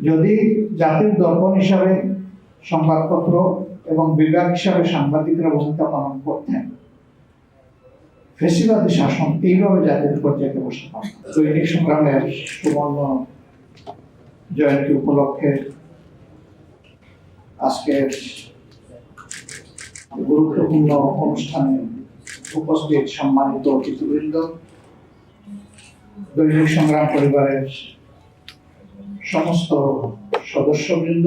যদি জাতির দর্পণ হিসাবে সংবাদপত্র এবং বিভাগ হিসাবে সাংবাদিকরা ভূমিকা পালন করতেন, ফেসিবাদী শাসন এইভাবে জাতির উপর যেতে বসতে পারে। দৈনিক সংগ্রামের সুবর্ণ জয়ন্তী উপলক্ষে আজকের গুরুত্বপূর্ণ অনুষ্ঠানে উপস্থিত সম্মানিত অতিথিবৃন্দ, দৈনিক সংগ্রাম পরিবারের সমস্ত সদস্যবৃন্দ,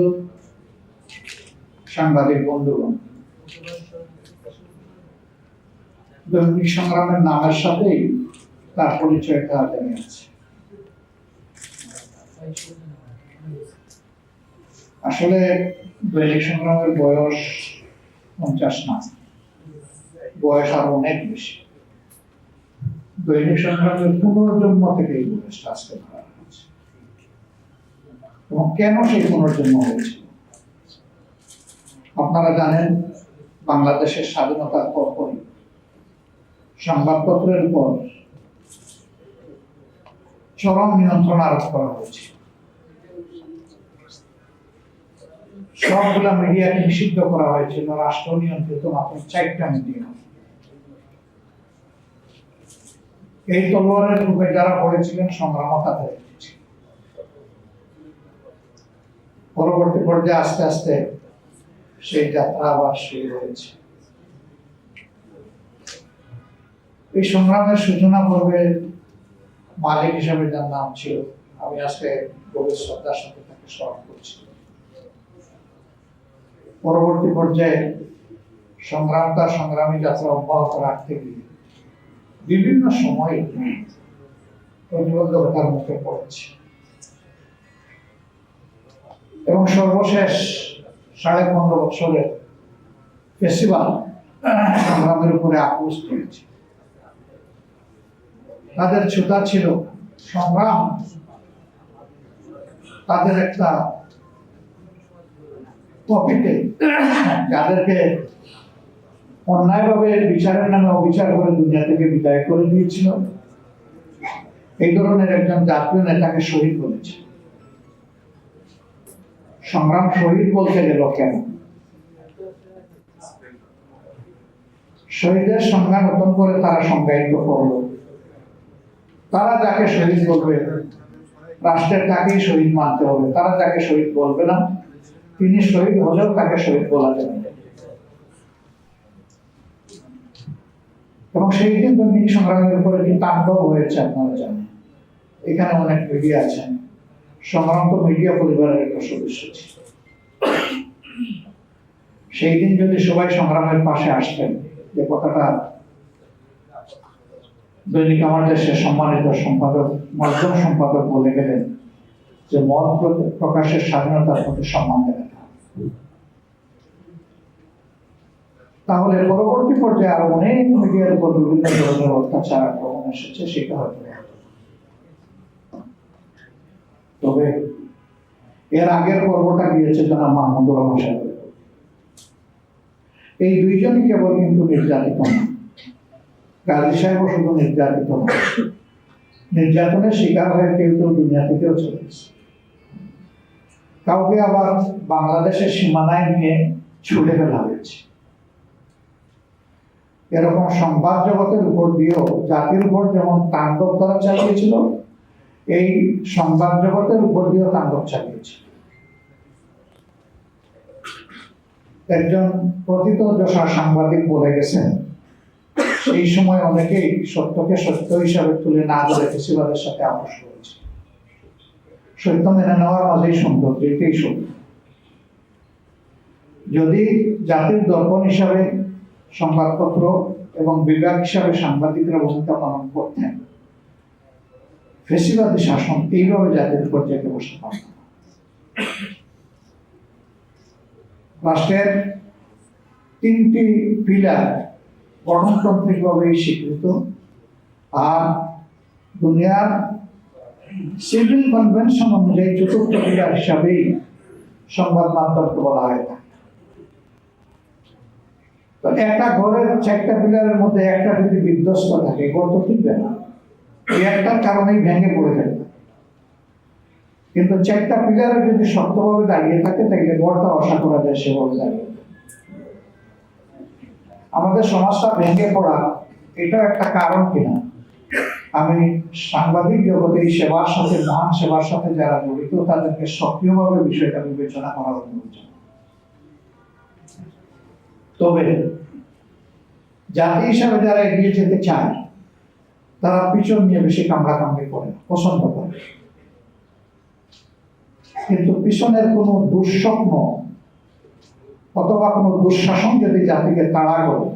সাংবাদিক বন্ধুগণ, দৈনিক সংগ্রামের নামের সাথেই তার পরিচয় তাড়াতাড়ি আছে। আসলে দৈনিক সংগ্রামের বয়স 50 না, বয়স আরো অনেক বেশি। দৈনিক সংগ্রামের পুনর্জন্ম থেকে এই বয়সটা আজকে ধরা হয়েছে। এবং কেন সেই পুনর্জন্ম হয়েছিল আপনারা জানেন, বাংলাদেশের স্বাধীনতার পর সংবাদপত্রের উপর চরম নিয়ন্ত্রণ আরোপ করা হয়েছে। সবগুলা মিডিয়াকে নিষিদ্ধ করা হয়েছিল, রাষ্ট্র নিয়ন্ত্রিত মাত্র 4টা মিডিয়া। এই তলোয়ারের রূপে যারা পড়েছিলেন সংগ্রামও তাদের। পরবর্তী পর্যায়ে আস্তে আস্তে সেই যাত্রা আবার শুরু হয়েছে। এই সংগ্রামের সূচনা পর্বে মালিক হিসাবে যার নাম ছিল, আমি আজকে গভীর শ্রদ্ধার সাথে তাকে স্মরণ করছি। পরবর্তী পর্যায়ে তার সংগ্রামী যাত্রা অব্যাহত রাখতে গিয়ে বিভিন্ন সময়ে প্রতিবন্ধকতার মুখে পড়েছে এবং সর্বশেষ 15.5 বছরের ফেস্টিভাল সংগ্রামের উপরে আক্রোশ করেছে। তাদের ছুতা ছিল সংগ্রাম, তাদের একটা কপিতে যাদেরকে অন্যায়ভাবে বিচারের নামে অবিচার করে দুনিয়া থেকে বিদায় করে দিয়েছিল, এই ধরনের একজন জাতীয় নেতাকে শহীদ বলেছে। সংগ্রাম শহীদ বলতে গেল কেন? শহীদের সংজ্ঞা নতুন করে তারা সংজ্ঞায়িত করল। তারা যাকে শহীদ বলবে, রাষ্ট্রের তাকেই শহীদ মানতে হবে। তারা যাকে শহীদ বলবে না, তিনি শহীদ হলেও তাকে শহীদ বলা যাবে। এবং সেই দিন দৈনিক সংগ্রামের উপরে কি তাণ্ডব হয়েছে আপনারা জানেন। এখানে অনেক মিডিয়া আছেন, সংগ্রাম তো মিডিয়া পরিবারের একটা সদস্য ছিল। সেই দিন যদি সবাই সংগ্রামের পাশে আসতেন, যে কথাটা দৈনিক আমার দেশের সম্মানিত সম্পাদক, মধ্যম সম্পাদক বলে গেলেন, যে মত প্রকাশের স্বাধীনতার প্রতি সম্মান দেবে, তাহলে পরবর্তী পর্যায়ে আরো অনেক মিডিয়ার উপর বিভিন্ন ধরনের অত্যাচার আক্রমণ এসেছে, সেটা হয়তো। তবে এর আগের পর্বটা গিয়েছে জনাব মাহমুদুর রহমান সাহেব। এই দুইজনই কেবল কিন্তু নির্যাতিত না, গাজী সাহেবও শুধু নির্যাতিত না, নির্যাতনের শিকার হয়ে কেউ কেউ দুনিয়া থেকেও চলে গেছে। কাউকে আবার বাংলাদেশের সীমানায় নিয়ে ছুড়ে ফেলা হয়েছে। এরকম সংবাদ জগতের উপর দিয়েও জাতির উপর যেমন তাণ্ডব তারা চালিয়েছিল, এই সংবাদ জগতের উপর দিয়েও তাণ্ডব চালিয়েছিল। একজন প্রথিতযশা সাংবাদিক বলে গেছেন, সেই সময় অনেকেই সত্যকে সত্য হিসাবে তুলে না ধরে ফেসিবাদের সাথে আপোষ করেছে। সত্য মেনে নেওয়ার মাঝেই সৌন্দর্য, এটাই সত্য। যদি জাতির দর্পণ হিসাবে সংবাদপত্র এবং বিভাগ হিসাবে সাংবাদিকরা ভূমিকা পালন করতেন, ফেসিবাদী শাসন এইভাবে জাতির উপর যেতে বসতে পারত না। রাষ্ট্রের 3টি পিলার গঠনতান্ত্রিকভাবে স্বীকৃত, আর দুনিয়ার সিভিল কনভেনশন অনুযায়ী 4র্থ পিলার হিসাবেই সংবাদ মাধ্যমকে বলা হয়। তো একটা ঘরের 4টা পিলারের মধ্যে একটা যদি বিধ্বস্ত থাকে, ঘর তো টিকবে না। এই একটার কারণেই ভেঙে পড়ে যাবে। কিন্তু চারটা পিলারে যদি শক্তভাবে দাঁড়িয়ে থাকে তাহলে গড়টা আশা করা যায় সেভাবে দাঁড়িয়ে থাকে। আমাদের সমাজটা ভেঙে পড়া এটা একটা কারণ কিনা আমি সাংবাদিক জগতে এই সেবার সাথে, মহান সেবার সাথে যারা জড়িত তাদেরকে সক্রিয়ভাবে বিষয়টা বিবেচনা করা অনুরোধ। তবে জাতি হিসাবে যারা এগিয়ে যেতে চায় তারা পিছন নিয়ে বেশি কামড়াকামড়ি করে, পছন্দ করে। কিন্তু পিছনের কোনো দুঃস্বপ্ন অথবা কোনো দুঃশাসন যদি জাতিকে তাড়া করে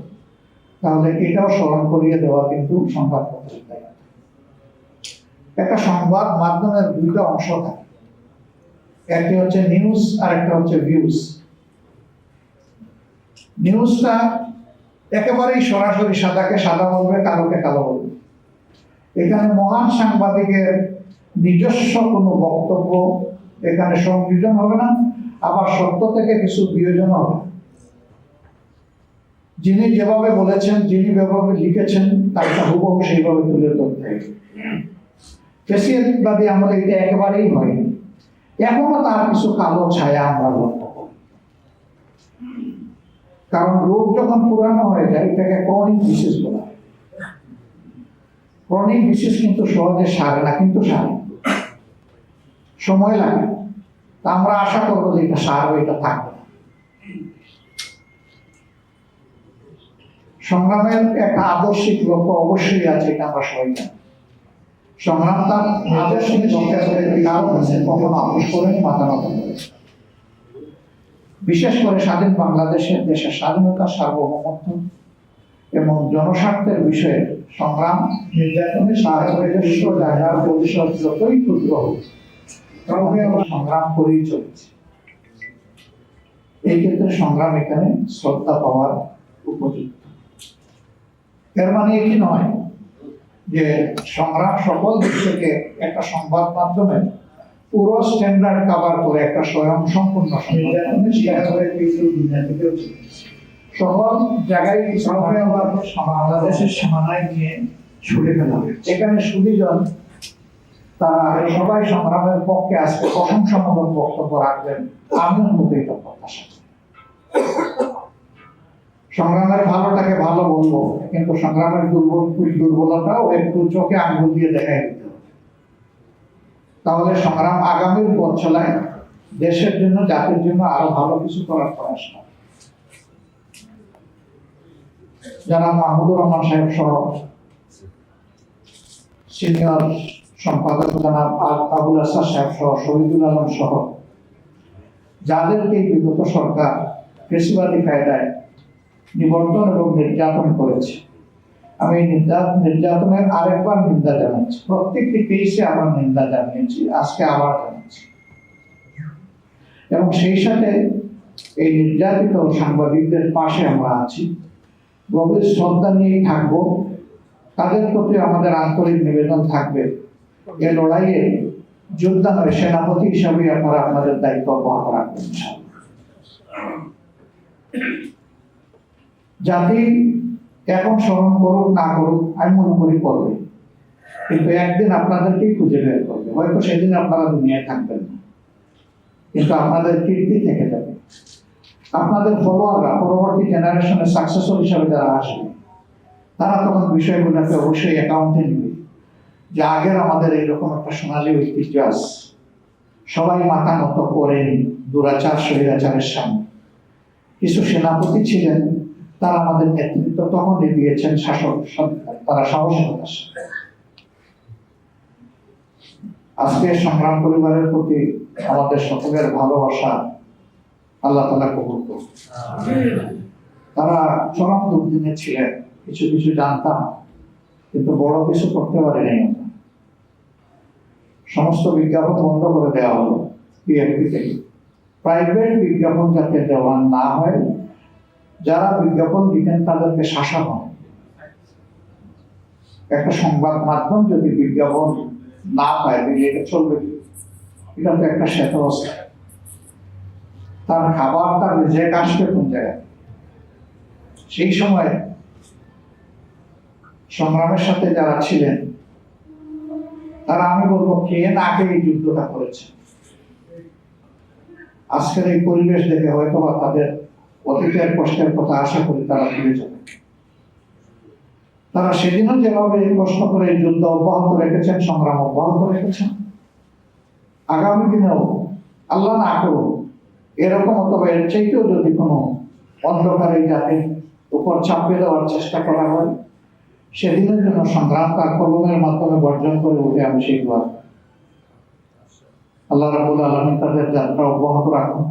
তাহলে এটাও স্মরণ করিয়ে দেওয়া কিন্তু সংবাদপত্রের দায়িত্ব। একটা সংবাদ মাধ্যমের দুইটা অংশ থাকে, একটি হচ্ছে নিউজ আর একটা হচ্ছে ভিউজ। নিউজটা একেবারেই সরাসরি সাদাকে সাদা বলবে, কালোকে কালো বলবে। এখানে মহান সাংবাদিকের নিজস্ব কোনো বক্তব্য এখানে সংযোজন হবে না, আবার সত্য থেকে কিছু বিয়োজন হবে। যিনি যেভাবে বলেছেন, যিনি যেভাবে লিখেছেন তারটা হুবহু সেইভাবে তুলে ধরতে হবে। ফ্যাসিবাদী আমলে এটা একেবারেই হয়নি। এখনো তার কিছু কালো ছায়া আমরা লক্ষ্য করি। কারণ রোগ যখন পুরানো হয়ে যায় এটাকে ক্রনিক ডিসিজ বলা হয়। ক্রনিক ডিসিজ কিন্তু সহজে সারে না, কিন্তু সারে, সময় লাগে। তা আমরা আশা করবো যে এটা সারবে, এটা থাকবে না। সংগ্রামের একটা আদর্শিক লক্ষ্য অবশ্যই আছে, এটা আমরা সবাই জানি। সংগ্রাম তার আদর্শিক লক্ষ্যের কখনো আপোষ করেনি, মাথা নত করেছে। বিশেষ করে স্বাধীন বাংলাদেশের দেশের স্বাধীনতা, সার্বভৌমত্ব এবং জনস্বার্থের বিষয়ে সংগ্রাম নির্যাতনের সাহায্য জায়গার পরিসর যতই ক্ষুদ্র হোক তবে আমরা সংগ্রাম করেই চলেছি। এই ক্ষেত্রে সংগ্রাম এখানে শ্রদ্ধা পাওয়ার উপযুক্ত। এর মানে এটি নয় যে সংগ্রাম সকল দিক থেকে একটা সংবাদ মাধ্যমে পুরো স্ট্যান্ডার্ড কভার করে একটা স্বয়ং সম্পূর্ণ সকল জায়গায় বাংলাদেশের সীমানায় নিয়ে ছুটে ফেলা হয়েছে। এখানে সুবিজন তারা সবাই সংগ্রামের পক্ষে আজকে প্রশংসামূলক বক্তব্য রাখবেন, আমিও মতো এটা প্রত্যাশা। সংগ্রামের ভালোটাকে ভালো বলবো, কিন্তু সংগ্রামের দুর্বলতাও একটু চোখে আঙ্গুল দিয়ে দেখাই দিতে হবে। তাহলে সংগ্রাম আগামীর পথ চলায় দেশের জন্য, জাতির জন্য আরো ভালো কিছু করার প্রয়াস করে। যারা মাহমুদুর রহমান সাহেব সহ সিনিয়র সম্পাদক জনাব আবুল আসাদ সাহেব সহ শহীদুল আলম সহ যাদেরকে বিগত সরকার ফ্যাসিবাদী কায়দায় নিবর্তন এবং নির্যাতন করেছে, আমি নির্যাতনের আরেকবার নিন্দা জানাচ্ছি। প্রত্যেকটি কেসে আমার নিন্দা জানিয়েছি, আজকে আবার জানাচ্ছি। এবং সেই সাথে এই নির্যাতিত সাংবাদিকদের পাশে আমরা আছি, গভীর শ্রদ্ধা নিয়েই থাকবো। তাদের প্রতি আমাদের আন্তরিক নিবেদন থাকবে, এ লড়াইয়ে যোদ্ধা নয়, সেনাপতি হিসাবে আপনারা আপনাদের দায়িত্ব অব্যাহত রাখবেন। জাতি এখন স্মরণ করুক না করুক, আমি মনে করি করবে, কিন্তু একদিন আপনাদেরকেই খুঁজে বের করবে। হয়তো সেদিন আপনারা দুনিয়ায় থাকবেন না, কিন্তু আপনাদের কীর্তি থেকে যাবে। আপনাদের ফলোয়াররা, পরবর্তী জেনারেশনের সাকসেসর হিসাবে যারা আসবে, তারা তখন বিষয়গুলোকে অবশ্যই অ্যাকাউন্টে নেবে যে আগের আমাদের এইরকম একটা সোনালী ঐতিহ্য আছে। সবাই মাথা নত করেনি দুরাচার স্বৈরাচারের সামনে। কিছু সেনাপতি ছিলেন, তারা আমাদের নেতৃত্ব তখনই দিয়েছেন, শাসক তারা সাহসিকতার সাথে। আজকে সংগ্রাম পরিবারের প্রতি আমাদের সকলের ভালোবাসা আল্লাহ তাআলা কবুল করুন। তারা চরম দুর্দিনে ছিলেন, কিছু কিছু জানতাম, কিন্তু বড় কিছু করতে পারি নাই। সমস্ত বিজ্ঞাপন বন্ধ করে দেওয়া হলো বিএনপি থেকে। প্রাইভেট বিজ্ঞাপন যাতে দেওয়া না হয়, যারা বিজ্ঞাপন দিতেন তাদেরকে শাসন হয়। একটা সংবাদ মাধ্যম যদি বিজ্ঞাপন না পায় এটা চলবে, এটা তো একটা শ্বেত অবস্থা। তার খাবার, তার রিজেক্ট আসবে কোন জায়গায়? সেই সময় সংগ্রামের সাথে যারা ছিলেন তারা, আমি বলবো কে না কে এই যুদ্ধটা করেছে। আজকের এই পরিবেশ দেখে হয়তো বা তাদের অতীতের কষ্টের কথা আশা করি তারা ভুলে যাবে। তারা সেদিনও যেভাবে কষ্ট করে যুদ্ধ অব্যাহত রেখেছেন, সংগ্রাম অব্যাহত রেখেছেন, আগামী দিনেও আল্লাহ না করুন এরকম অথবা এর চাইতেও যদি কোনো অন্ধকার এই জাতির উপর চাপিয়ে দেওয়ার চেষ্টা করা হয়, সেদিনের জন্য সংগ্রাম তার কলমের মাধ্যমে বর্জন করে উঠে আমি সেই দোয়া। আল্লাহ রাব্বুল আলামিন তাদের যাত্রা অব্যাহত রাখুন।